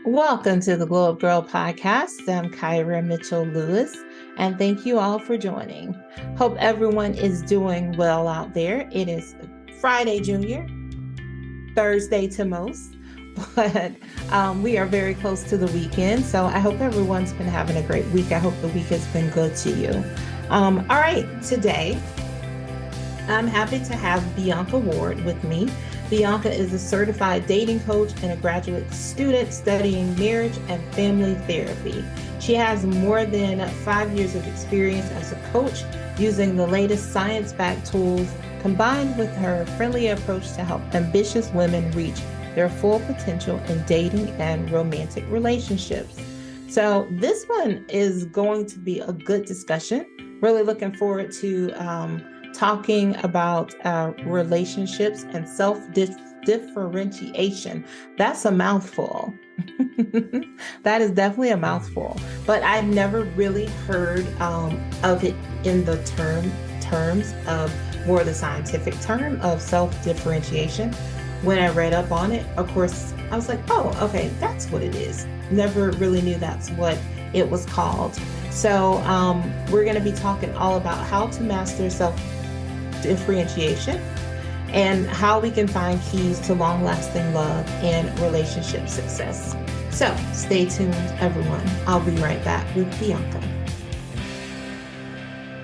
Welcome to the Glow Up Girl podcast. I'm Kyra Mitchell Lewis, and thank you all for joining. Hope everyone is doing well out there. It is Friday, Junior, Thursday to most, but we are very close to the weekend. So I hope everyone's been having a great week. I hope the week has been good to you. All right, today I'm happy to have Beaonca Ward with me. Beaonca is a certified dating coach and a graduate student studying marriage and family therapy. She has more than 5 years of experience as a coach using the latest science-backed tools combined with her friendly approach to help ambitious women reach their full potential in dating and romantic relationships. So this one is going to be a good discussion. Really looking forward to talking about relationships and self-differentiation. That's a mouthful. That is definitely a mouthful, but I've never really heard of it in the terms of more the scientific term of self-differentiation. When I read up on it, of course, I was like, oh, okay, that's what it is. Never really knew that's what it was called. So we're going to be talking all about how to master self-differentiation and how we can find keys to long-lasting love and relationship success. So stay tuned, everyone. I'll be right back with Beaonca.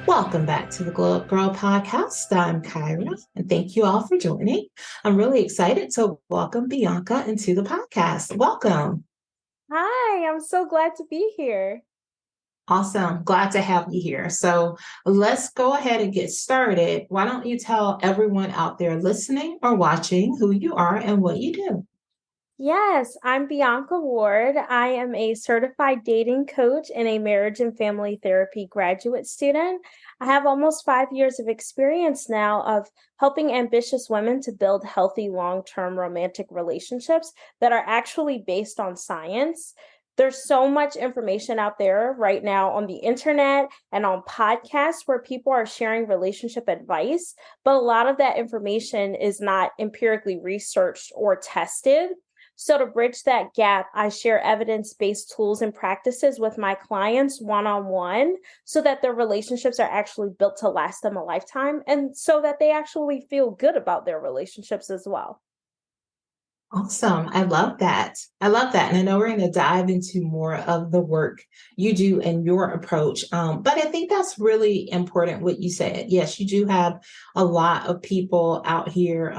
Welcome back to the Glow Up Girl podcast. I'm Kyra, and thank you all for joining. I'm really excited to welcome Beaonca into the podcast. Welcome. Hi, I'm so glad to be here. Awesome. Glad to have you here. So let's go ahead and get started. Why don't you tell everyone out there listening or watching who you are and what you do? Yes, I'm Beaonca Ward. I am a certified dating coach and a marriage and family therapy graduate student. I have almost 5 years of experience now of helping ambitious women to build healthy long-term romantic relationships that are actually based on science. There's so much information out there right now on the internet and on podcasts where people are sharing relationship advice, but a lot of that information is not empirically researched or tested. So to bridge that gap, I share evidence-based tools and practices with my clients one-on-one so that their relationships are actually built to last them a lifetime and so that they actually feel good about their relationships as well. Awesome. I love that. I love that. And I know we're going to dive into more of the work you do and your approach. But I think that's really important what you said. Yes, you do have a lot of people out here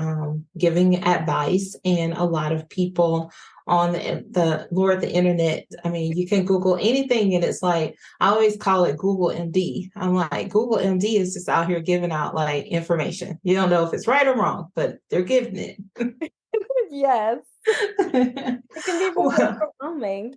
giving advice and a lot of people on the internet. I mean, you can Google anything and it's like, I always call it Google MD. I'm like, Google MD is just out here giving out like information. You don't know if it's right or wrong, but they're giving it. Yes. It can be very overwhelming.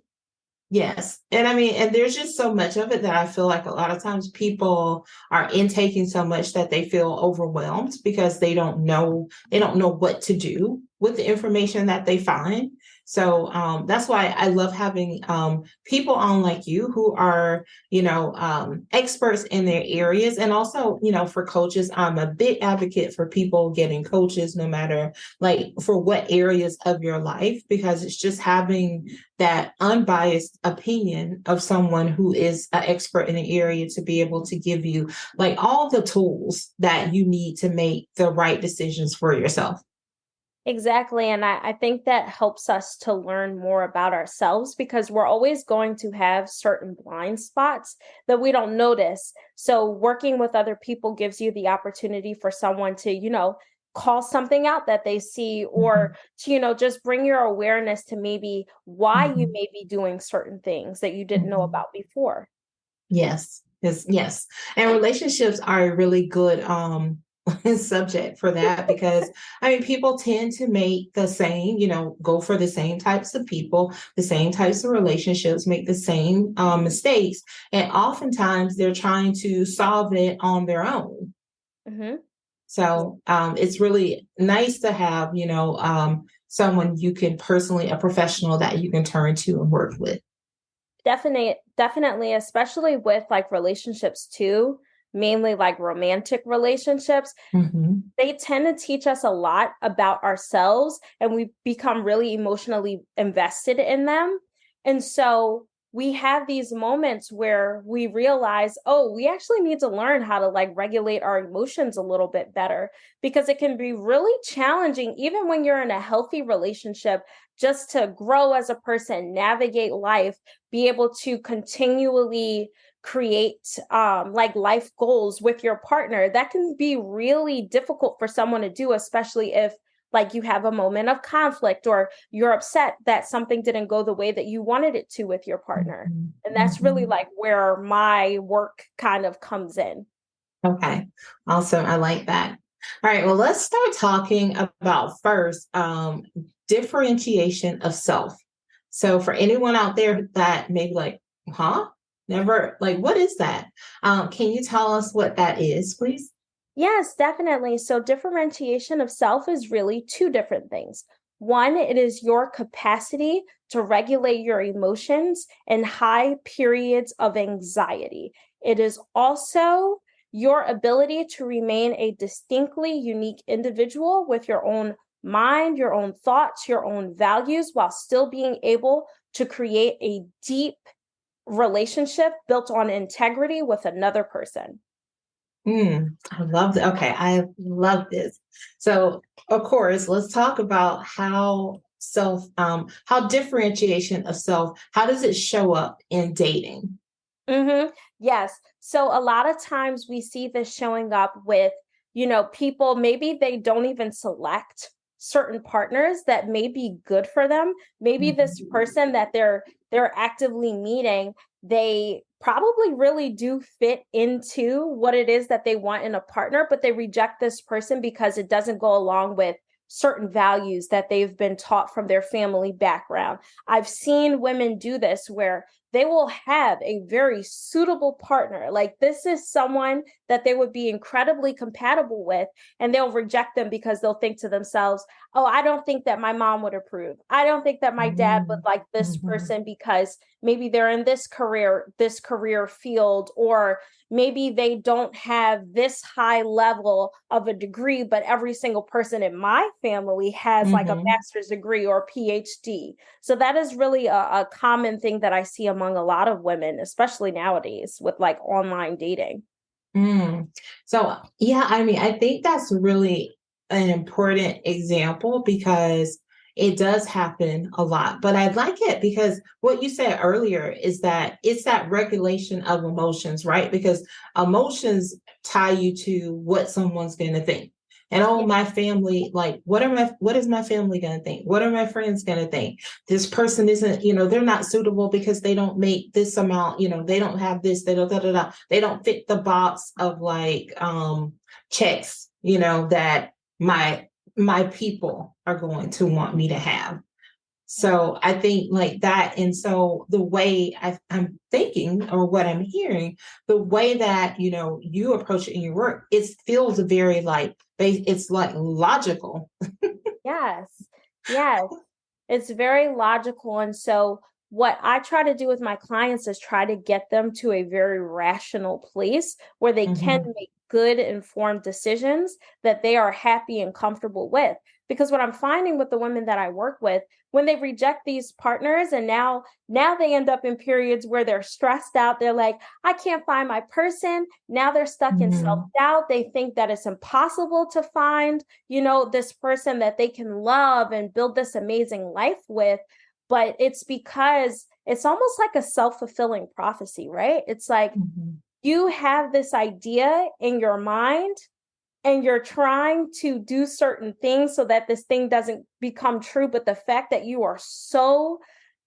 Yes. And I mean, and there's just so much of it that I feel like a lot of times people are intaking so much that they feel overwhelmed because they don't know what to do with the information that they find. So that's why I love having people on like you who are, experts in their areas. And also, for coaches, I'm a big advocate for people getting coaches, no matter like for what areas of your life, because it's just having that unbiased opinion of someone who is an expert in an area to be able to give you like all the tools that you need to make the right decisions for yourself. Exactly. And I think that helps us to learn more about ourselves because we're always going to have certain blind spots that we don't notice. So working with other people gives you the opportunity for someone to, call something out that they see or to, just bring your awareness to maybe why you may be doing certain things that you didn't know about before. Yes. Yes. And relationships are a really good subject for that because I mean people tend to make the same, go for the same types of people, the same types of relationships, make the same mistakes, and oftentimes they're trying to solve it on their own. So it's really nice to have, someone you can personally, a professional that you can turn to and work with. Definitely, especially with like relationships too, mainly like romantic relationships. They tend to teach us a lot about ourselves and we become really emotionally invested in them. And so we have these moments where we realize, oh, we actually need to learn how to like regulate our emotions a little bit better, because it can be really challenging, even when you're in a healthy relationship, just to grow as a person, navigate life, be able to continually create like life goals with your partner. That can be really difficult for someone to do, especially if like you have a moment of conflict or you're upset that something didn't go the way that you wanted it to with your partner. And that's really like where my work kind of comes in. Okay, awesome. I like that. All right, well, let's start talking about first differentiation of self. So, for anyone out there that may be like, huh? Never, like, what is that? Can you tell us what that is, please? Yes, definitely. So differentiation of self is really two different things. One, it is your capacity to regulate your emotions in high periods of anxiety. It is also your ability to remain a distinctly unique individual with your own mind, your own thoughts, your own values, while still being able to create a deep relationship built on integrity with another person. I love it. Okay, I love this. So, of course, let's talk about how differentiation of self, how does it show up in dating? Yes. So a lot of times we see this showing up with, people, maybe they don't even select certain partners that may be good for them. Maybe this Mhm. person that they're actively meeting, they probably really do fit into what it is that they want in a partner, but they reject this person because it doesn't go along with certain values that they've been taught from their family background. I've seen women do this where they will have a very suitable partner. Like this is someone that they would be incredibly compatible with, and they'll reject them because they'll think to themselves, oh, I don't think that my mom would approve. I don't think that my dad would Mm, like this mhm, person because maybe they're in this career field, or maybe they don't have this high level of a degree, but every single person in my family has like a mhm. master's degree or PhD. So that is really a common thing that I see among a lot of women, especially nowadays with like online dating. Mm. So, yeah, I mean, I think that's really an important example because it does happen a lot. But I like it because what you said earlier is that it's that regulation of emotions, right? Because emotions tie you to what someone's going to think. And oh, Yeah. my family, like, what is my family going to think? What are my friends going to think? This person isn't, they're not suitable because they don't make this amount, they don't have this, they don't, da, da, da. They don't fit the box of like checks, that my people are going to want me to have. So I think like that. And so the way I'm thinking or what I'm hearing, the way that, you approach it in your work, it feels very like, it's like logical. Yes. Yes. It's very logical. And so, what I try to do with my clients is try to get them to a very rational place where they can Mhm. make good, informed decisions that they are happy and comfortable with. Because what I'm finding with the women that I work with, when they reject these partners and now they end up in periods where they're stressed out, they're like, I can't find my person. Now they're stuck in Mhm. self-doubt. They think that it's impossible to find, this person that they can love and build this amazing life with. But it's because it's almost like a self-fulfilling prophecy, right? It's like Mhm. you have this idea in your mind and you're trying to do certain things so that this thing doesn't become true. But the fact that you are so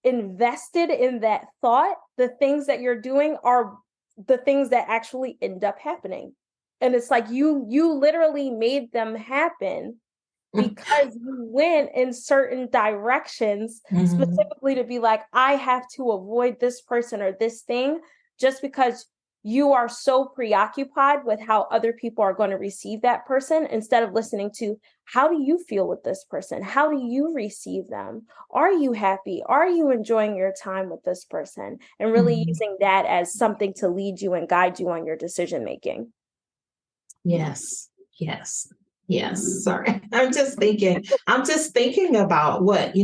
invested in that thought, the things that you're doing are the things that actually end up happening. And it's like you literally made them happen because you went in certain directions Mhm. specifically to be like, I have to avoid this person or this thing, just because you are so preoccupied with how other people are going to receive that person instead of listening to, how do you feel with this person? How do you receive them? Are you happy? Are you enjoying your time with this person? And really Mhm. using that as something to lead you and guide you on your decision making. Yes. Yes. Yes. Sorry. I'm just thinking about what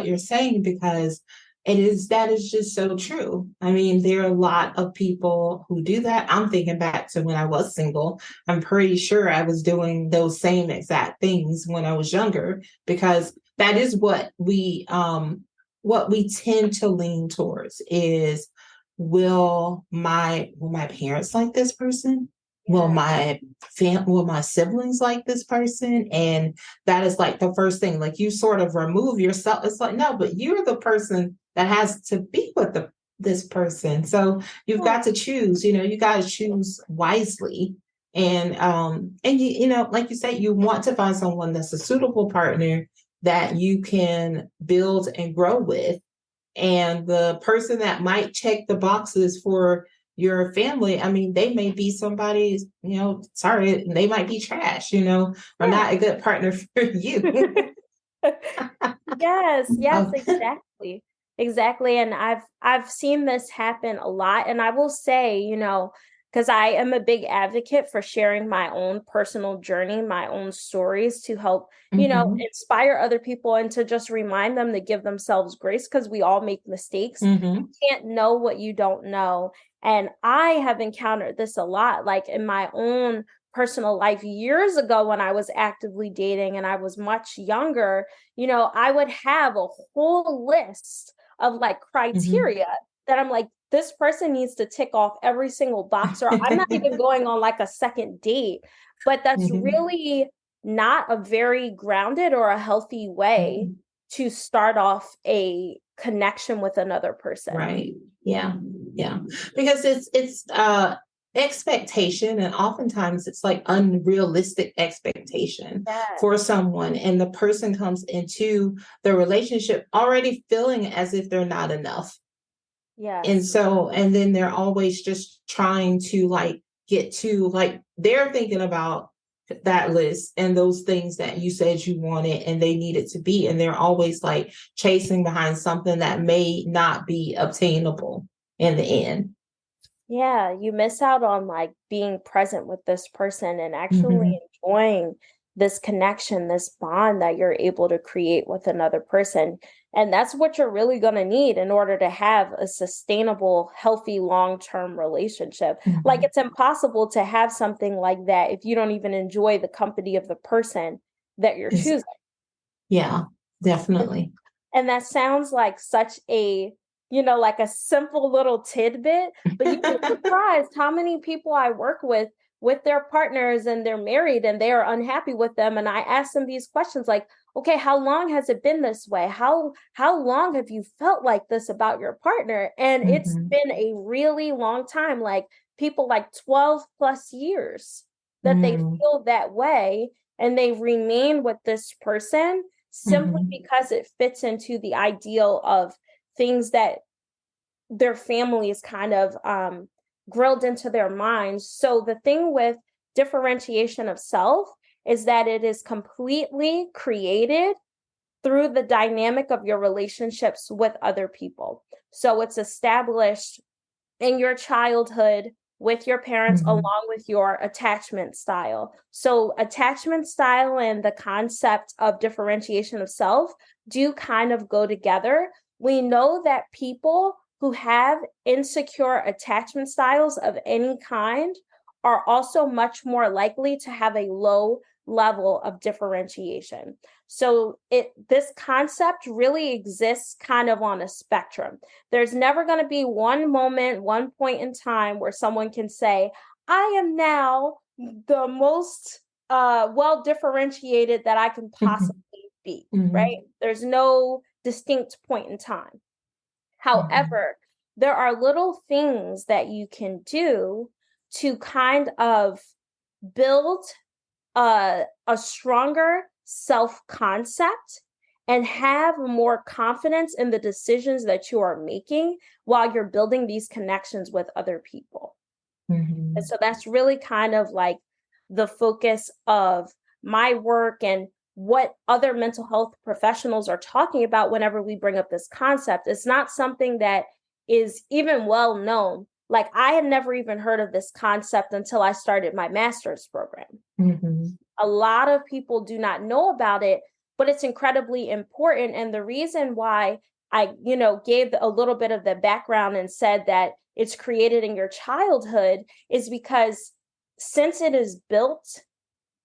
you're saying because That is just so true. I mean, there are a lot of people who do that. I'm thinking back to when I was single. I'm pretty sure I was doing those same exact things when I was younger, because that is what we tend to lean towards is, will my parents like this person? Will Yeah. will my siblings like this person? And that is like the first thing, like you sort of remove yourself. It's like, no, but you're the person that has to be with this person. So you've Yeah. got to choose, you got to choose wisely. And you know, like you said, you want to find someone that's a suitable partner that you can build and grow with. And the person that might check the boxes for your family, I mean, they may be somebody, sorry, they might be trash, or Yeah. not a good partner for you. Yes, Oh, exactly. Exactly. And I've seen this happen a lot. And I will say, because I am a big advocate for sharing my own personal journey, my own stories to help, mhm, inspire other people and to just remind them to give themselves grace because we all make mistakes. mhm, You can't know what you don't know. And I have encountered this a lot, like in my own personal life years ago when I was actively dating and I was much younger. I would have a whole list of like mhm. criteria that I'm like, this person needs to tick off every single box, or I'm not even going on like a second date. But that's Mhm, really not a very grounded or a healthy way mhm. to start off a connection with another person. Right. Yeah. Yeah. Because it's expectation, and oftentimes it's like unrealistic expectation for Yes. someone, and the person comes into the relationship already feeling as if they're not enough. Yes. And then they're always just trying to like get to, like, they're thinking about that list and those things that you said you wanted and they needed to be. And they're always like chasing behind something that may not be obtainable in the end. Yeah, you miss out on like being present with this person and actually Mhm. enjoying this connection, this bond that you're able to create with another person. And that's what you're really going to need in order to have a sustainable, healthy, long-term relationship. Like Mhm. it's impossible to have something like that if you don't even enjoy the company of the person that you're Is choosing. Yeah, definitely. And that sounds like such a, like a simple little tidbit, but you'd be surprised how many people I work with their partners and they're married and they are unhappy with them. And I ask them these questions like, okay, how long has it been this way? How long have you felt like this about your partner? And it's Mhm. been a really long time, like people like 12 plus years that they Mm. feel that way and they remain with this person simply Mhm. because it fits into the ideal of things that their family is kind of grilled into their minds. So the thing with differentiation of self is that it is completely created through the dynamic of your relationships with other people. So it's established in your childhood with your parents Mhm. along with your attachment style. So attachment style and the concept of differentiation of self do kind of go together. We know that people who have insecure attachment styles of any kind are also much more likely to have a low level of differentiation. So this concept really exists kind of on a spectrum. There's never going to be one moment, one point in time where someone can say, I am now the most well differentiated that I can Mhm. possibly be, right? Mhm. There's no distinct point in time. Mhm. However, there are little things that you can do to kind of build a stronger self concept and have more confidence in the decisions that you are making while you're building these connections with other people. And Mhm. so that's really kind of like the focus of my work and what other mental health professionals are talking about whenever we bring up this concept. It's not something that is even well known. Like I had never even heard of this concept until I started my master's program. Mhm. A lot of people do not know about it, but it's incredibly important. And the reason why I, gave a little bit of the background and said that it's created in your childhood is because since it is built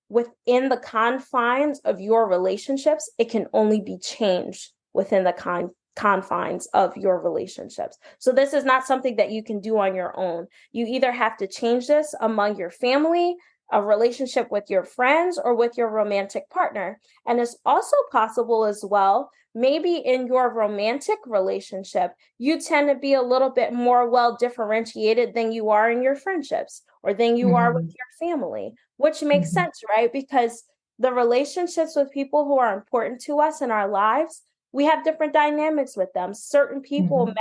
within the confines of your relationships, it can only be changed within the confines of your relationships. So this is not something that you can do on your own. You either have to change this among your family, a relationship with your friends, or with your romantic partner. And it's also possible as well, maybe in your romantic relationship, you tend to be a little bit more well differentiated than you are in your friendships or than you are with your family, which makes sense, right? Because the relationships with people who are important to us in our lives, we have different dynamics with them. Certain people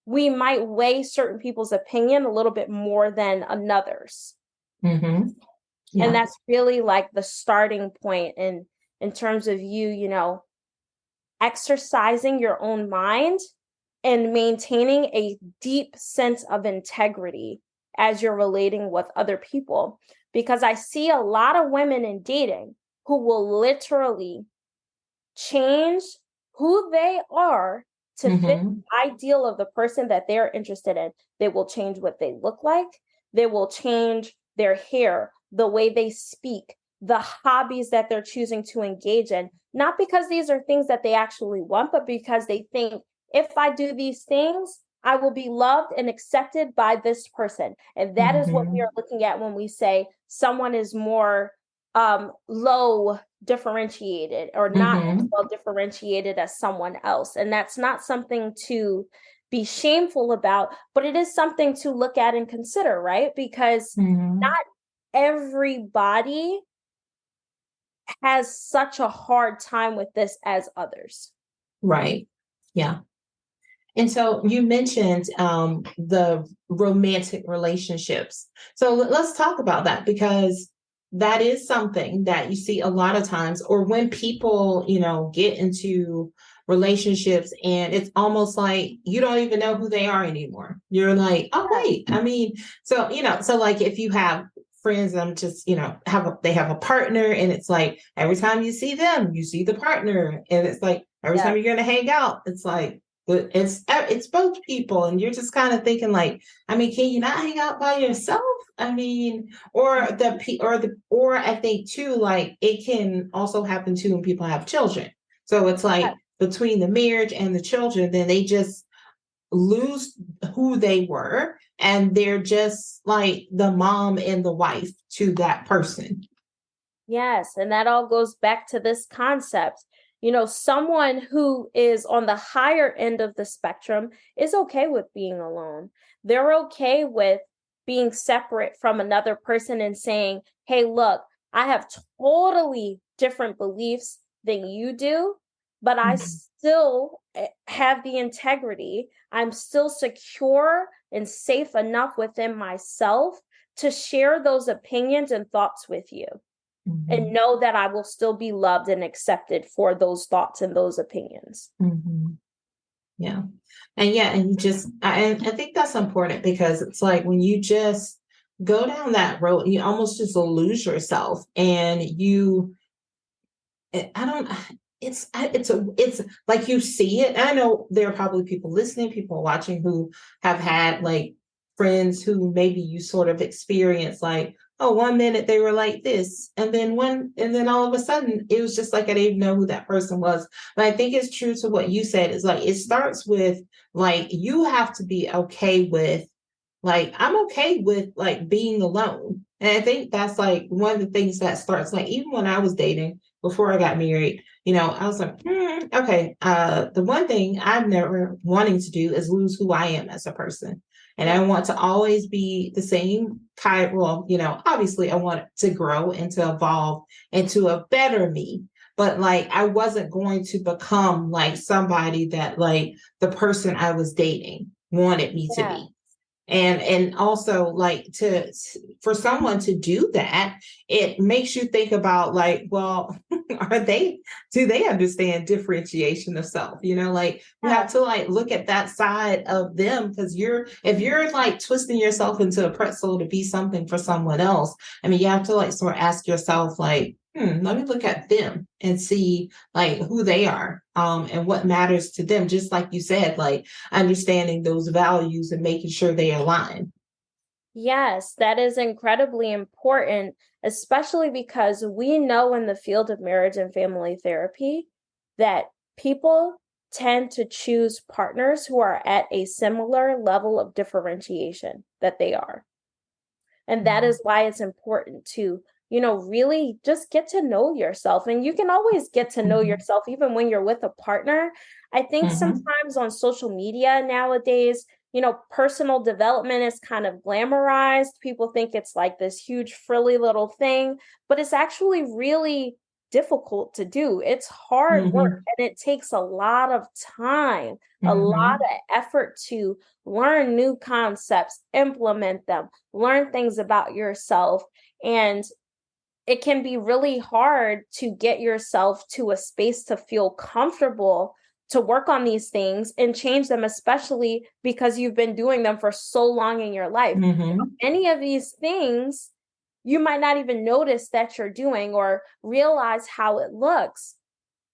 we might weigh certain people's opinion a little bit more than another's. Yeah. And that's really like the starting point in terms of you, exercising your own mind and maintaining a deep sense of integrity as you're relating with other people. Because I see a lot of women in dating who will literally change who they are to fit the ideal of the person that they're interested in. They will change what they look like. They will change their hair, the way they speak, the hobbies that they're choosing to engage in, not because these are things that they actually want, but because they think if I do these things, I will be loved and accepted by this person. And that is what we are looking at when we say someone is more low differentiated or not as well differentiated as someone else. And that's not something to be shameful about, but it is something to look at and consider, right? Because not everybody has such a hard time with this as others. Right. Yeah. And so you mentioned the romantic relationships. So let's talk about that, because that is something that you see a lot of times, or when people, get into relationships and it's almost like you don't even know who they are anymore. You're like, oh, wait, so like if you have friends, just, they have a partner, and it's like every time you see them, you see the partner, and it's like every time you're going to hang out, it's like, it's both people, and you're just kind of thinking like, can you not hang out by yourself? Or I think too, like it can also happen too when people have children. So it's like between the marriage and the children, then they just lose who they were, and they're just like the mom and the wife to that person. Yes, and that all goes back to this concept. Someone who is on the higher end of the spectrum is okay with being alone. They're okay with being separate from another person and saying, hey, look, I have totally different beliefs than you do, but I still have the integrity. I'm still secure and safe enough within myself to share those opinions and thoughts with you. And know that I will still be loved and accepted for those thoughts and those opinions. Yeah. And I think that's important, because it's like when you just go down that road, you almost just lose yourself, and it's like you see it. I know there are probably people listening, people watching who have had like friends who maybe you sort of experience like, oh, 1 minute they were like this, and then all of a sudden it was just like I didn't even know who that person was. But I think it's true to what you said. It's like it starts with like you have to be okay with, like, I'm okay with like being alone. And I think that's like one of the things that starts, like even when I was dating before I got married, I was like, okay, the one thing I'm never wanting to do is lose who I am as a person. And I want to always be the same kind. Well, obviously I want to grow and to evolve into a better me. But like, I wasn't going to become like somebody that like the person I was dating wanted me to be. And also like for someone to do that, it makes you think about like, well, do they understand differentiation of self? Like you have to like look at that side of them, because if you're like twisting yourself into a pretzel to be something for someone else, I mean, you have to like sort of ask yourself like, let me look at them and see like who they are, and what matters to them. Just like you said, like understanding those values and making sure they align. Yes, that is incredibly important, especially because we know in the field of marriage and family therapy that people tend to choose partners who are at a similar level of differentiation that they are. And that is why it's important to, really just get to know yourself. And you can always get to know yourself even when you're with a partner. I think sometimes on social media nowadays, personal development is kind of glamorized. People think it's like this huge frilly little thing, but it's actually really difficult to do. It's hard work and it takes a lot of time, a lot of effort to learn new concepts, implement them, learn things about yourself. And it can be really hard to get yourself to a space to feel comfortable to work on these things and change them, especially because you've been doing them for so long in your life. Any of these things, you might not even notice that you're doing or realize how it looks.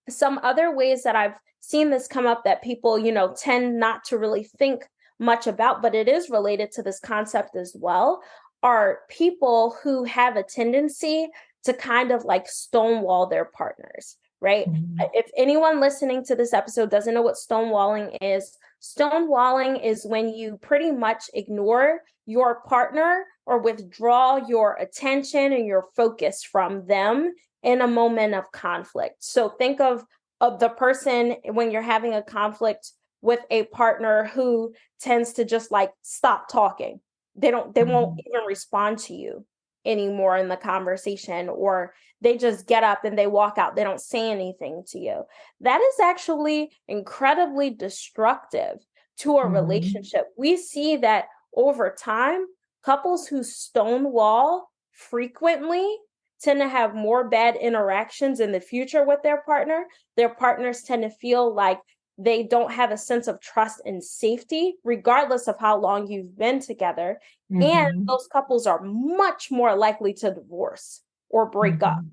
Some other ways that I've seen this come up that people, tend not to really think much about, but it is related to this concept as well, are people who have a tendency to kind of like stonewall their partners, right? If anyone listening to this episode doesn't know what stonewalling is when you pretty much ignore your partner or withdraw your attention and your focus from them in a moment of conflict. So think of the person when you're having a conflict with a partner who tends to just like stop talking. They won't even respond to you anymore in the conversation, or they just get up and they walk out. They don't say anything to you. That is actually incredibly destructive to a relationship. We see that over time, couples who stonewall frequently tend to have more bad interactions in the future with their partner. Their partners tend to feel like they don't have a sense of trust and safety, regardless of how long you've been together. And those couples are much more likely to divorce or break up.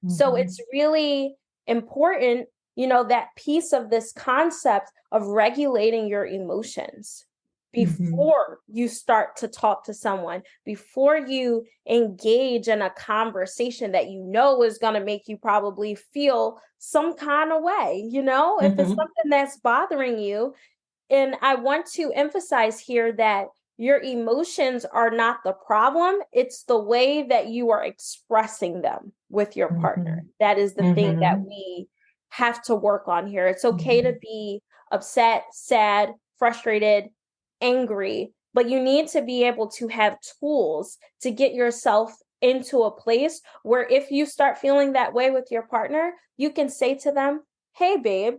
So it's really important, that piece of this concept of regulating your emotions before you start to talk to someone, before you engage in a conversation that is going to make you probably feel some kind of way, if it's something that's bothering you. And I want to emphasize here that your emotions are not the problem. It's the way that you are expressing them with your partner. That is the thing that we have to work on here. It's okay to be upset, sad, frustrated, angry, but you need to be able to have tools to get yourself into a place where if you start feeling that way with your partner, you can say to them, hey, babe,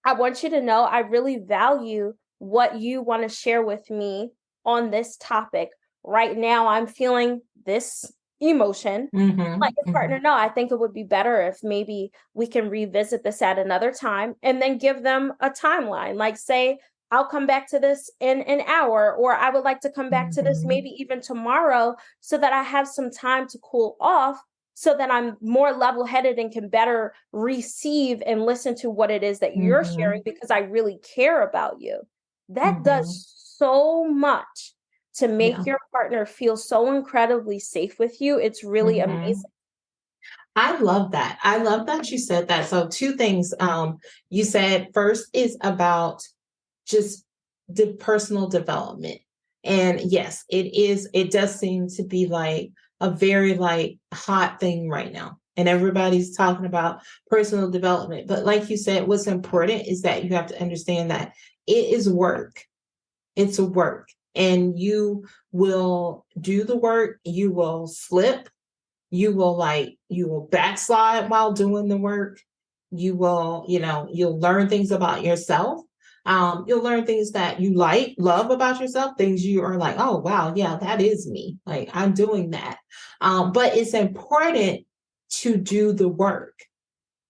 I want you to know I really value what you want to share with me on this topic. Right now, I'm feeling this emotion. Like your partner, no, I think it would be better if maybe we can revisit this at another time, and then give them a timeline. Like say, I'll come back to this in an hour, or I would like to come back to this maybe even tomorrow, so that I have some time to cool off, so that I'm more level-headed and can better receive and listen to what it is that you're sharing, because I really care about you. That does so much to make your partner feel so incredibly safe with you. It's really amazing. I love that. I love that you said that. So two things you said. First is about just the personal development. And yes, it does seem to be like a very like hot thing right now. And everybody's talking about personal development. But like you said, what's important is that you have to understand that it is work. It's a work. And you will do the work. You will slip. You will backslide while doing the work. You will, you'll learn things about yourself. You'll learn things that you love about yourself, things you are like, oh, wow, yeah, that is me. Like I'm doing that. But it's important to do the work.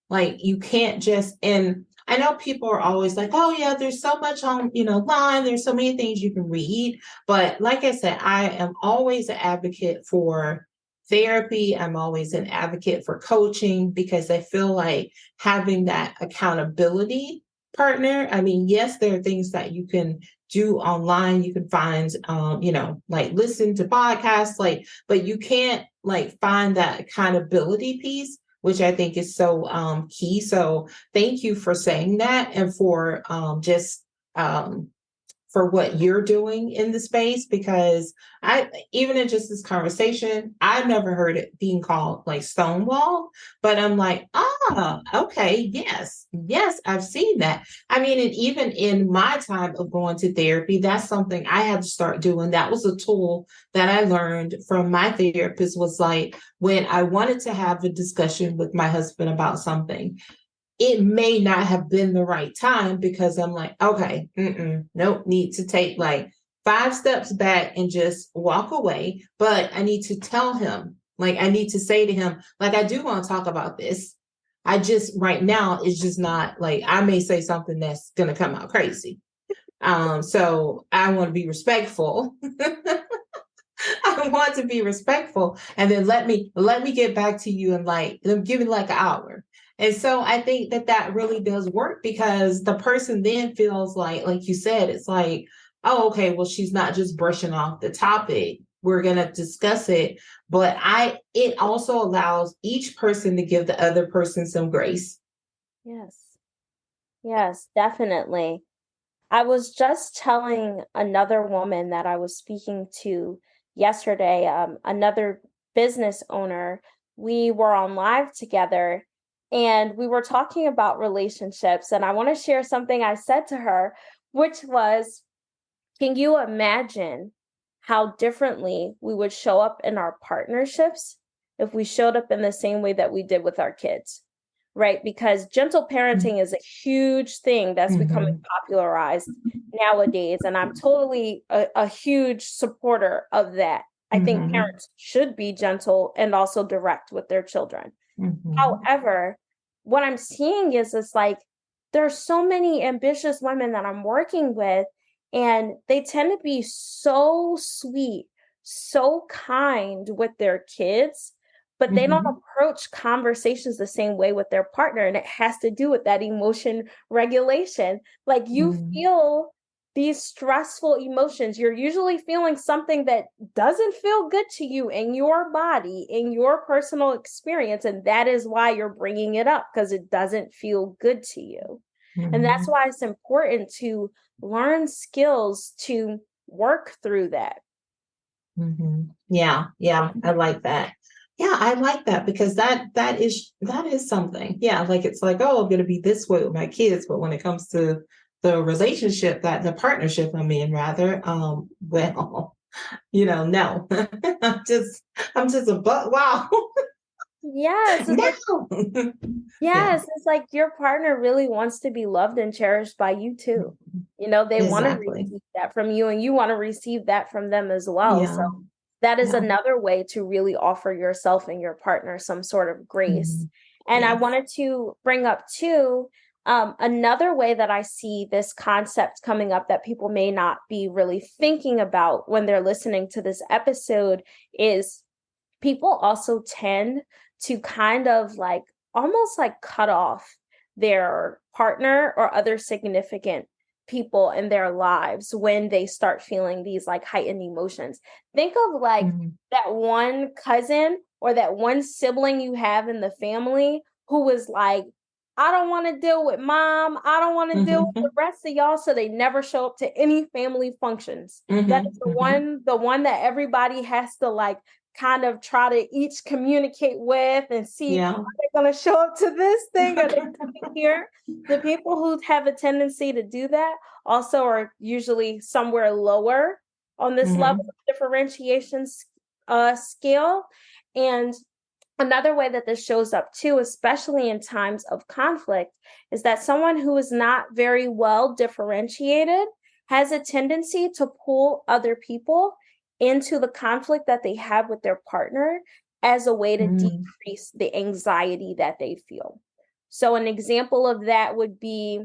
Like you can't just, and I know people are always like, oh yeah, there's so much on, line, there's so many things you can read. But like I said, I am always an advocate for therapy. I'm always an advocate for coaching because I feel like having that accountability partner. I mean, yes, there are things that you can do online. You can find, like listen to podcasts, like, but you can't like find that accountability piece, which I think is so key. So thank you for saying that and for just for what you're doing in the space, because I, even in just this conversation, I've never heard it being called like stonewall, but I'm like, okay, yes, I've seen that. I mean, and even in my time of going to therapy, that's something I had to start doing. That was a tool that I learned from my therapist, was like when I wanted to have a discussion with my husband about something, it may not have been the right time because I'm like, okay, nope, need to take like 5 steps back and just walk away. But I need to tell him, like, I need to say to him, like, I do want to talk about this. I just, right now, it's just not like, I may say something that's going to come out crazy. So I want to be respectful. I want to be respectful, and then let me get back to you and like give it like an hour. And so I think that really does work because the person then feels like you said, it's like, oh, okay, well, she's not just brushing off the topic. We're going to discuss it. But it also allows each person to give the other person some grace. Yes. Yes, definitely. I was just telling another woman that I was speaking to yesterday, another business owner. We were on live together and we were talking about relationships. And I want to share something I said to her, which was, can you imagine how differently we would show up in our partnerships if we showed up in the same way that we did with our kids? Right? Because gentle parenting is a huge thing that's becoming popularized nowadays. And I'm totally a huge supporter of that. I think parents should be gentle and also direct with their children. However, what I'm seeing is it's like there's so many ambitious women that I'm working with, and they tend to be so sweet, so kind with their kids, but they don't approach conversations the same way with their partner. And it has to do with that emotion regulation. Like you feel these stressful emotions. You're usually feeling something that doesn't feel good to you in your body, in your personal experience. And that is why you're bringing it up, because it doesn't feel good to you. And that's why it's important to learn skills to work through that. Yeah, I like that. Yeah, I like that because that is something. Yeah, like it's like, oh, I'm gonna be this way with my kids, but when it comes to the relationship, that the partnership I'm in, rather, well, no. I'm just a but wow. Yes, it's like, No. yes, it's like your partner really wants to be loved and cherished by you too. They want to Exactly. receive that from you, and you want to receive that from them as well. So Yeah. that is Yeah. another way to really offer yourself and your partner some sort of grace. And I Yes. wanted to bring up too, another way that I see this concept coming up that people may not be really thinking about when they're listening to this episode is people also tend to kind of like almost like cut off their partner or other significant people in their lives when they start feeling these like heightened emotions. Think of like that one cousin or that one sibling you have in the family who was like, I don't want to deal with mom. I don't want to deal with the rest of y'all. So they never show up to any family functions. That is the one that everybody has to like kind of try to each communicate with and see, are they going to show up to this thing? Are they coming here? The people who have a tendency to do that also are usually somewhere lower on this level of differentiation scale. And another way that this shows up too, especially in times of conflict, is that someone who is not very well differentiated has a tendency to pull other people into the conflict that they have with their partner as a way to decrease the anxiety that they feel. So an example of that would be,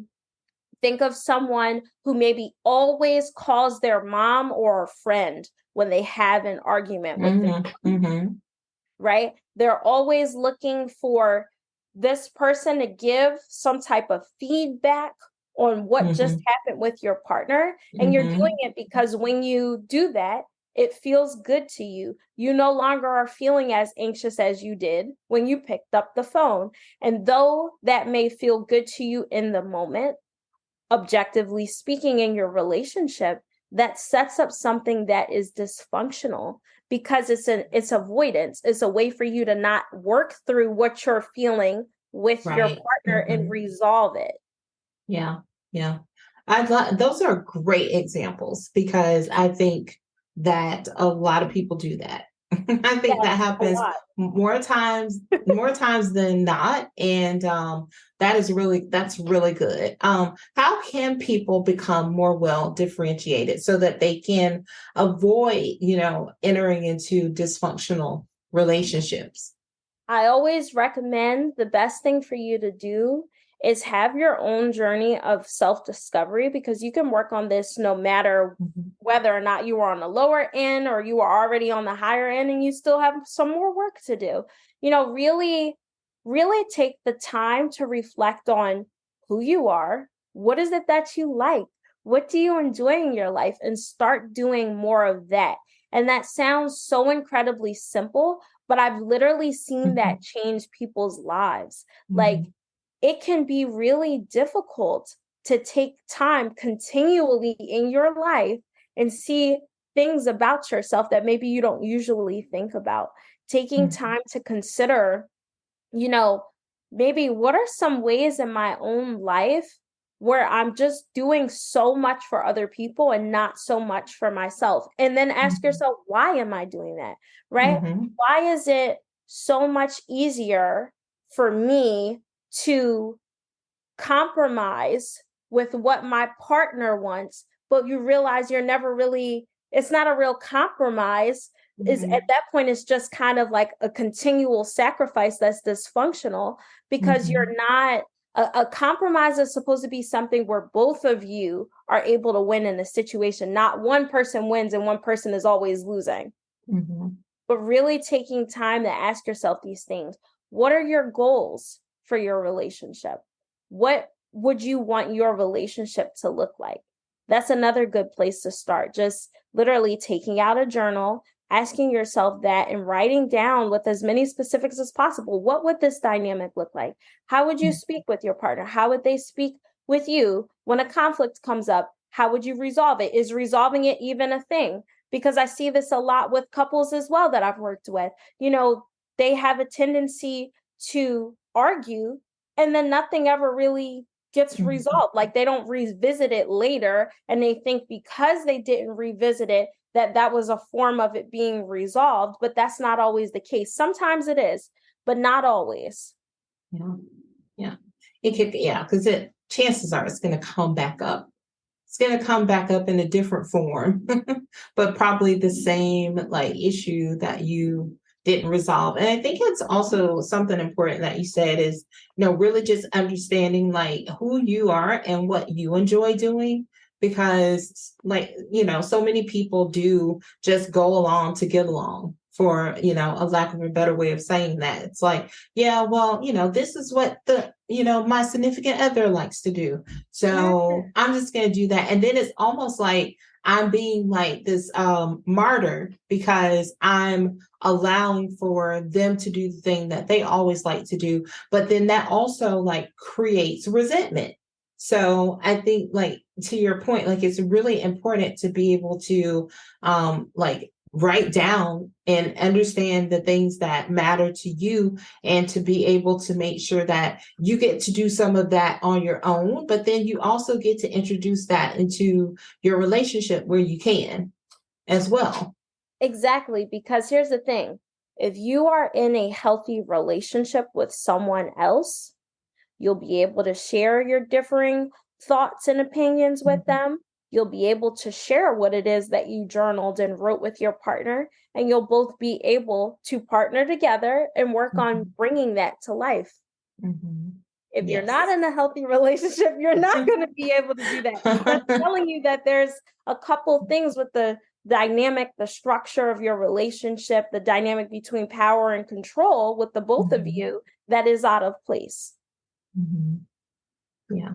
think of someone who maybe always calls their mom or a friend when they have an argument with them, right? They're always looking for this person to give some type of feedback on what just happened with your partner. And you're doing it because when you do that, it feels good to you. You no longer are feeling as anxious as you did when you picked up the phone. And though that may feel good to you in the moment, objectively speaking, in your relationship, that sets up something that is dysfunctional, because it's avoidance. It's a way for you to not work through what you're feeling with your partner and resolve it. Yeah. Yeah. Those are great examples, because I think that a lot of people do that. I think that happens more times than not. And that's really good. How can people become more well differentiated so that they can avoid, entering into dysfunctional relationships? I always recommend the best thing for you to do is have your own journey of self-discovery, because you can work on this no matter whether or not you are on the lower end or you are already on the higher end and you still have some more work to do. Really, really take the time to reflect on who you are. What is it that you like? What do you enjoy in your life? And start doing more of that. And that sounds so incredibly simple, but I've literally seen that change people's lives. Like, it can be really difficult to take time continually in your life and see things about yourself that maybe you don't usually think about. Taking time to consider, maybe what are some ways in my own life where I'm just doing so much for other people and not so much for myself. And then ask yourself, why am I doing that? Right? Why is it so much easier for me to compromise with what my partner wants, but you realize you're never really, it's not a real compromise. Is at that point, it's just kind of like a continual sacrifice that's dysfunctional, because you're not, a compromise is supposed to be something where both of you are able to win in a situation, not one person wins and one person is always losing. But really taking time to ask yourself these things. What are your goals for your relationship? What would you want your relationship to look like? That's another good place to start. Just literally taking out a journal, asking yourself that, and writing down with as many specifics as possible. What would this dynamic look like? How would you speak with your partner? How would they speak with you when a conflict comes up? How would you resolve it? Is resolving it even a thing? Because I see this a lot with couples as well that I've worked with. They have a tendency to argue and then nothing ever really gets resolved. Like, they don't revisit it later. And they think because they didn't revisit it, that was a form of it being resolved. But that's not always the case. Sometimes it is, but not always. Yeah. It could, because chances are it's going to come back up. It's going to come back up in a different form, but probably the same issue that you didn't resolve. And I think it's also something important that you said is, really just understanding who you are and what you enjoy doing, because so many people do just go along to get along, for, a lack of a better way of saying that. It's like, yeah, well, this is what my significant other likes to do. So I'm just going to do that. And then it's almost like I'm being like this martyr, because I'm allowing for them to do the thing that they always like to do. But then that also creates resentment. So I think to your point, it's really important to be able to write down and understand the things that matter to you, and to be able to make sure that you get to do some of that on your own, but then you also get to introduce that into your relationship where you can as well. Exactly, because here's the thing. If you are in a healthy relationship with someone else, you'll be able to share your differing thoughts and opinions with them. you'll be able to share what it is that you journaled and wrote with your partner, and you'll both be able to partner together and work on bringing that to life. If you're not in a healthy relationship, you're not going to be able to do that. But I'm telling you that there's a couple things with the dynamic, the structure of your relationship, the dynamic between power and control with the both of you that is out of place. Yeah.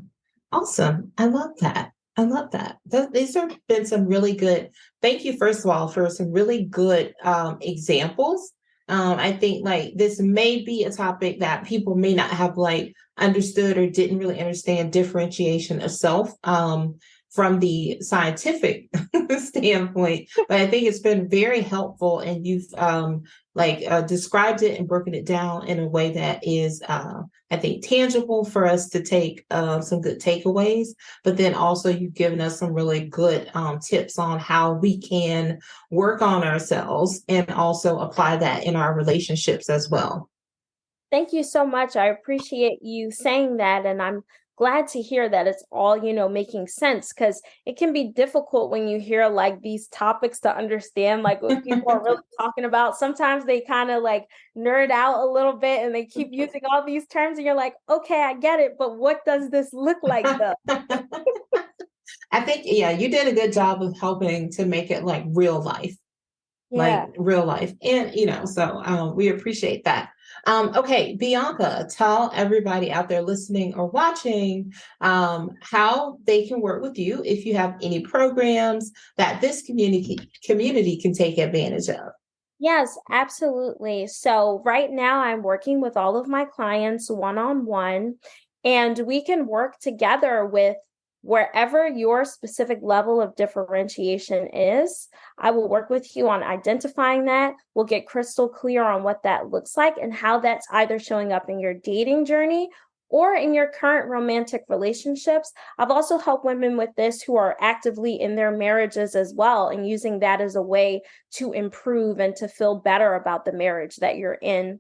Awesome. I love that. I love that. These have been some really good, thank you, first of all, for some really good examples. I think like this may be a topic that people may not have like understood or didn't really understand differentiation of self from the scientific standpoint, but I think it's been very helpful, and you've described it and broken it down in a way that is I think tangible for us to take some good takeaways, but then also you've given us some really good tips on how we can work on ourselves and also apply that in our relationships as well. Thank you so much. I appreciate you saying that. And I'm glad to hear that it's all, making sense, because it can be difficult when you hear like these topics to understand like what people are really talking about. Sometimes they kind of like nerd out a little bit and they keep using all these terms and you're like, okay, I get it. But what does this look like though? I think, yeah, you did a good job of helping to make it like real life. Like real life. And, so we appreciate that. Okay, Beaonca, tell everybody out there listening or watching how they can work with you if you have any programs that this community can take advantage of. Yes, absolutely. So right now I'm working with all of my clients one-on-one, and we can work together with wherever your specific level of differentiation is. I will work with you on identifying that. We'll get crystal clear on what that looks like and how that's either showing up in your dating journey or in your current romantic relationships. I've also helped women with this who are actively in their marriages as well, and using that as a way to improve and to feel better about the marriage that you're in.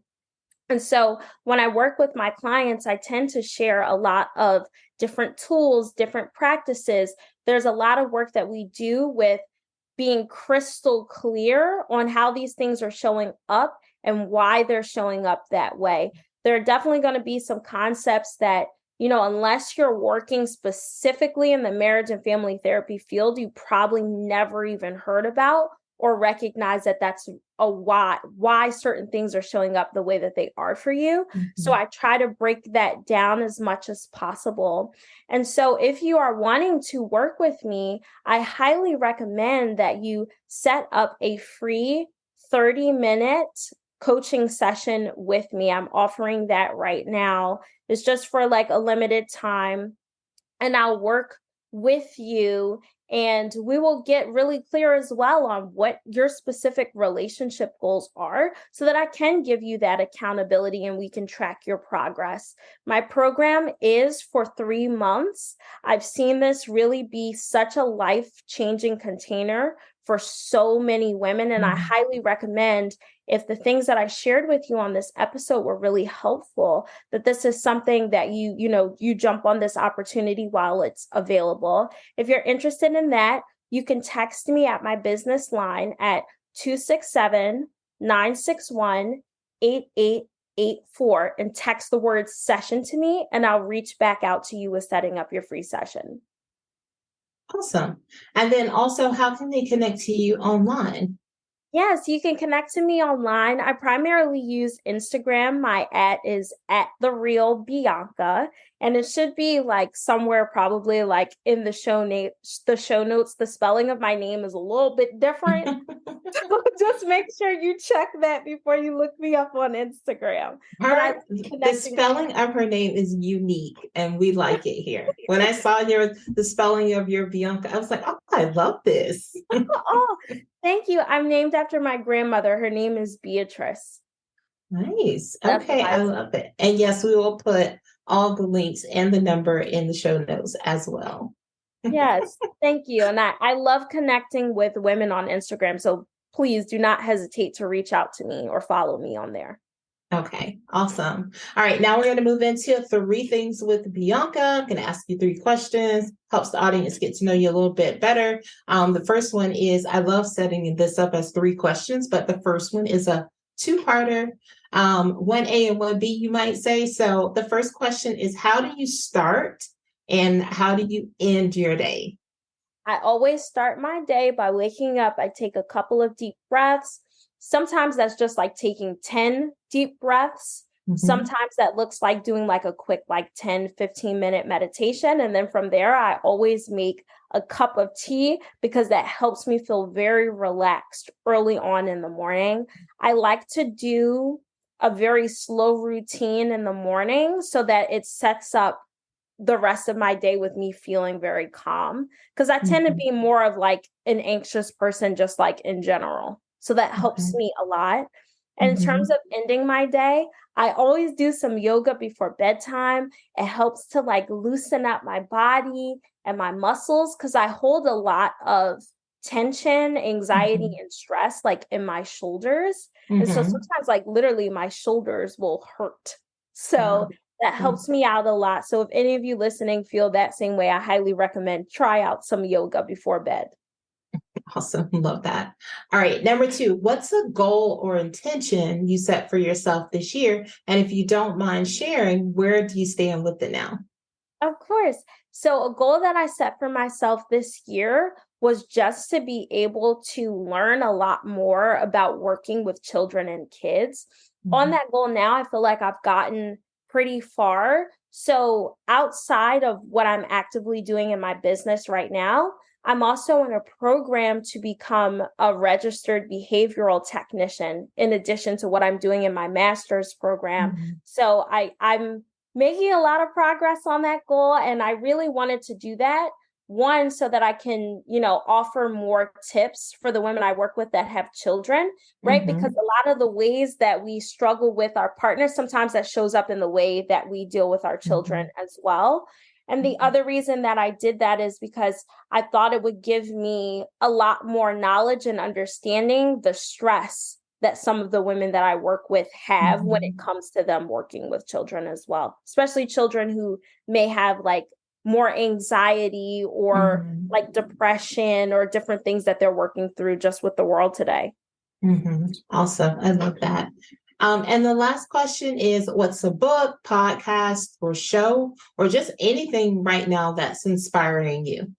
And so when I work with my clients, I tend to share a lot of different tools, different practices. There's a lot of work that we do with being crystal clear on how these things are showing up and why they're showing up that way. There are definitely going to be some concepts that, unless you're working specifically in the marriage and family therapy field, you probably never even heard about or recognize that that's a why certain things are showing up the way that they are for you. So I try to break that down as much as possible. And so if you are wanting to work with me, I highly recommend that you set up a free 30-minute coaching session with me. I'm offering that right now. It's just for like a limited time, and I'll work with you, and we will get really clear as well on what your specific relationship goals are so that I can give you that accountability and we can track your progress. My program is for 3 months. I've seen this really be such a life-changing container for so many women, and I highly recommend, if the things that I shared with you on this episode were really helpful, that this is something that you jump on this opportunity while it's available. If you're interested in that, you can text me at my business line at 267-961-8884 and text the word session to me, and I'll reach back out to you with setting up your free session. Awesome. And then also, how can they connect to you online? Yes, you can connect to me online. I primarily use Instagram. My @ is @TheRealBeaonca, and it should be like somewhere probably like in the show notes. The spelling of my name is a little bit different. So just make sure you check that before you look me up on Instagram. The spelling of her name is unique, and we like it here. When I saw the spelling of your Beaonca, I was like, oh, I love this. Oh, thank you. I'm named after my grandmother. Her name is Beatrice. Nice. Okay, I love it. And yes, we will put all the links and the number in the show notes as well. Yes, thank you. And I love connecting with women on Instagram. So please do not hesitate to reach out to me or follow me on there. Okay, awesome. All right, now we're going to move into three things with Beaonca. I'm going to ask you three questions, helps the audience get to know you a little bit better. The first one is, I love setting this up as three questions, but the first one is a two-parter, 1A and 1B, you might say. So the first question is, how do you start and how do you end your day? I always start my day by waking up. I take a couple of deep breaths. Sometimes that's just like taking 10 deep breaths. Mhm. Sometimes that looks like doing like a quick, like 10, 15-minute meditation. And then from there, I always make a cup of tea because that helps me feel very relaxed early on in the morning. I like to do a very slow routine in the morning so that it sets up the rest of my day with me feeling very calm, because I tend to Mhm. be more of like an anxious person, just like in general. So that helps Okay. me a lot. And in terms Mhm. of ending my day, I always do some yoga before bedtime. It helps to like loosen up my body and my muscles because I hold a lot of tension, anxiety, Mhm. and stress like in my shoulders. And so Mhm. sometimes like literally my shoulders will hurt. Wow. So that helps me out a lot. So if any of you listening feel that same way, I highly recommend try out some yoga before bed. Awesome. Love that. All right. Number two, what's a goal or intention you set for yourself this year? And if you don't mind sharing, where do you stand with it now? Of course. So a goal that I set for myself this year was just to be able to learn a lot more about working with children and kids. On Mhm. that goal now, I feel like I've gotten pretty far. So outside of what I'm actively doing in my business right now, I'm also in a program to become a registered behavioral technician in addition to what I'm doing in my master's program. Mhm. So I'm making a lot of progress on that goal. And I really wanted to do that. One, so that I can, offer more tips for the women I work with that have children, right? Because Mhm. a lot of the ways that we struggle with our partners, sometimes that shows up in the way that we deal with our children Mhm. as well. And the Mhm. other reason that I did that is because I thought it would give me a lot more knowledge and understanding the stress that some of the women that I work with have when it Mhm. comes to them working with children as well, especially children who may have like more anxiety or Mhm. like depression or different things that they're working through just with the world today. Mhm. Awesome. I love that. And the last question is, what's a book, podcast, or show, or just anything right now that's inspiring you?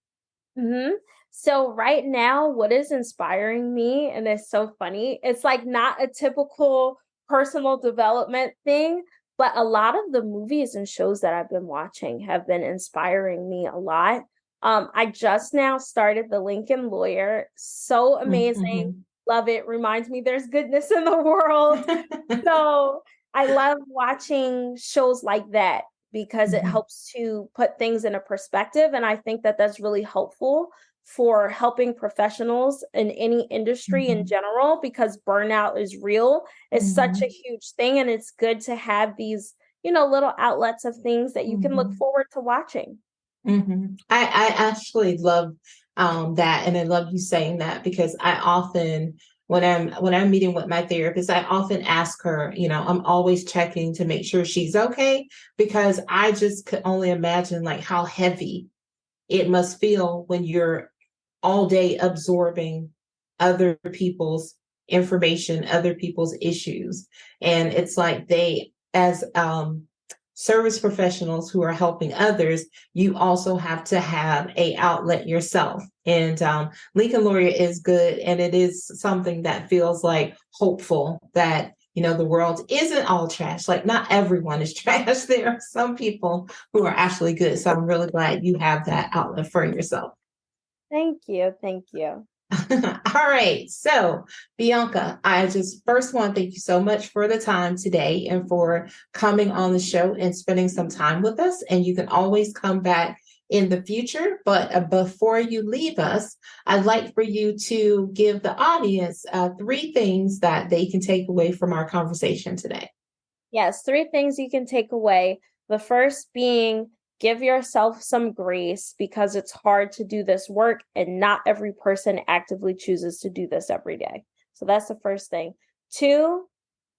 Hmm. So right now, what is inspiring me, and it's so funny, it's like not a typical personal development thing, but a lot of the movies and shows that I've been watching have been inspiring me a lot. I just now started The Lincoln Lawyer. So amazing. Mhm. Love it. Reminds me there's goodness in the world. So I love watching shows like that because it Mhm. helps to put things in a perspective. And I think that that's really helpful for helping professionals in any industry in Mhm. general because burnout is real. It's such a Mhm. huge thing. And it's good to have these, little outlets of things that you can look Mhm. forward to watching. I actually love that, and I love you saying that because I often, when I'm meeting with my therapist, I often ask her, I'm always checking to make sure she's okay because I just could only imagine like how heavy it must feel when you're all day absorbing other people's information, other people's issues. And it's like they, as service professionals who are helping others, you also have to have a outlet yourself. And Lincoln Lawyer is good, and it is something that feels like hopeful that the world isn't all trash. Like not everyone is trash. There are some people who are actually good. So I'm really glad you have that outlet for yourself. Thank you. Thank you. All right. So, Beaonca, I just first want to thank you so much for the time today and for coming on the show and spending some time with us. And you can always come back in the future. But before you leave us, I'd like for you to give the audience three things that they can take away from our conversation today. Yes, three things you can take away. The first being give yourself some grace because it's hard to do this work and not every person actively chooses to do this every day. So that's the first thing. Two,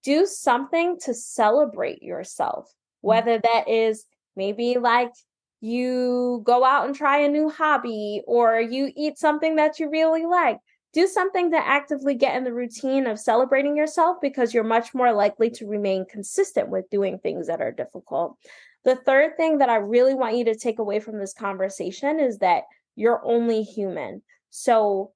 do something to celebrate yourself, whether that is maybe like you go out and try a new hobby or you eat something that you really like. Do something to actively get in the routine of celebrating yourself, because you're much more likely to remain consistent with doing things that are difficult. The third thing that I really want you to take away from this conversation is that you're only human. So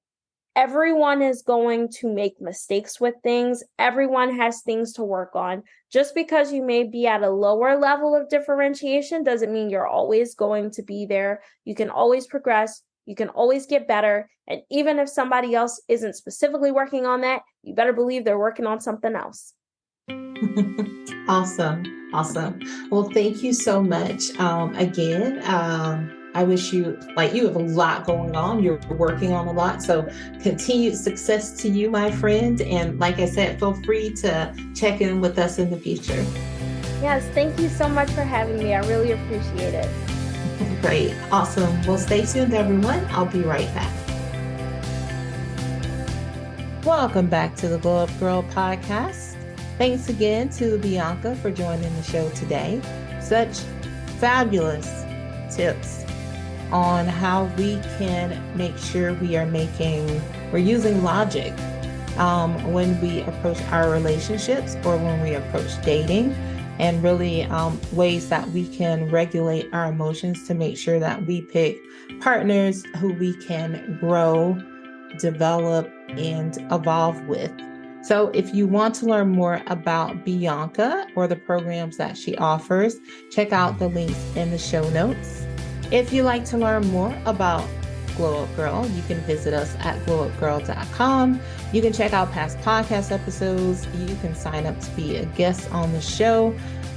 everyone is going to make mistakes with things. Everyone has things to work on. Just because you may be at a lower level of differentiation doesn't mean you're always going to be there. You can always progress. You can always get better. And even if somebody else isn't specifically working on that, you better believe they're working on something else. Awesome. Well, thank you so much. Again, I wish you have a lot going on. You're working on a lot. So continued success to you, my friend. And like I said, feel free to check in with us in the future. Yes, thank you so much for having me. I really appreciate it. Great. Awesome. Well, stay tuned, everyone. I'll be right back. Welcome back to the Glow Up Gyrl podcast. Thanks again to Beaonca for joining the show today. Such fabulous tips on how we can make sure we're using logic when we approach our relationships or when we approach dating, and really ways that we can regulate our emotions to make sure that we pick partners who we can grow, develop, and evolve with. So if you want to learn more about Beaonca or the programs that she offers, check out the links in the show notes. If you'd like to learn more about Glow Up Gyrl, you can visit us at glowupgirl.com. You can check out past podcast episodes. You can sign up to be a guest on the show.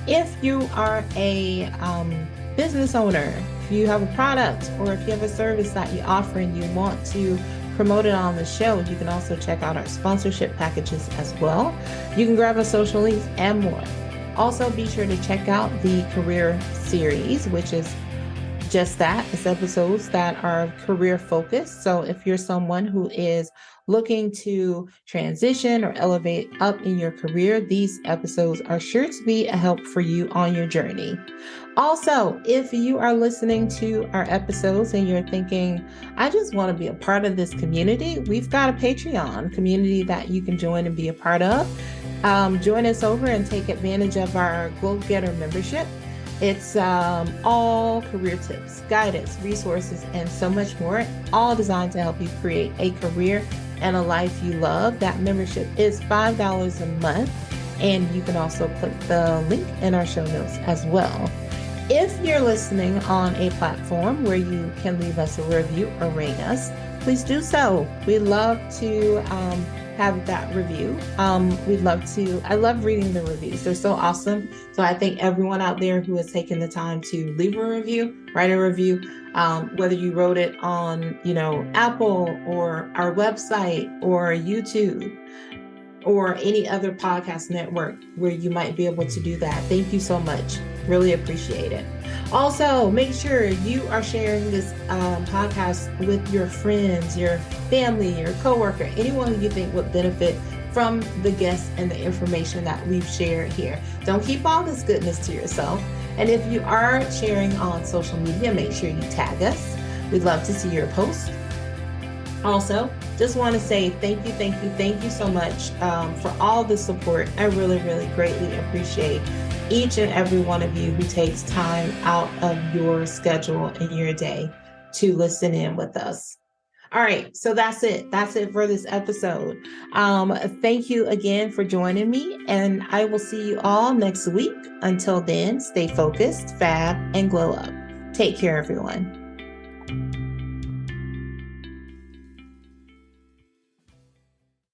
If you are a business owner, if you have a product, or if you have a service that you offer and you want to promote it on the show, you can also check out our sponsorship packages as well. You can grab our social links and more. Also, be sure to check out the career series, which is just that. It's episodes that are career focused. So if you're someone who is looking to transition or elevate up in your career, these episodes are sure to be a help for you on your journey. Also, if you are listening to our episodes and you're thinking, I just want to be a part of this community, we've got a Patreon community that you can join and be a part of. Join us over and take advantage of our Glow Getter membership. It's all career tips, guidance, resources, and so much more, all designed to help you create a career and a life you love. That membership is $5 a month, and you can also click the link in our show notes as well. If you're listening on a platform where you can leave us a review or rate us, please do so. We love to have that review. I love reading the reviews. They're so awesome. So I thank everyone out there who has taken the time to leave a review, write a review, whether you wrote it on, Apple or our website or YouTube or any other podcast network where you might be able to do that. Thank you so much. Really appreciate it. Also, make sure you are sharing this podcast with your friends, your family, your coworker, anyone who you think would benefit from the guests and the information that we've shared here. Don't keep all this goodness to yourself. And if you are sharing on social media, make sure you tag us. We'd love to see your post. Also, just want to say thank you so much for all the support. I really, really greatly appreciate each and every one of you who takes time out of your schedule and your day to listen in with us. All right, so that's it. That's it for this episode. Thank you again for joining me, and I will see you all next week. Until then, stay focused, fab, and glow up. Take care, everyone.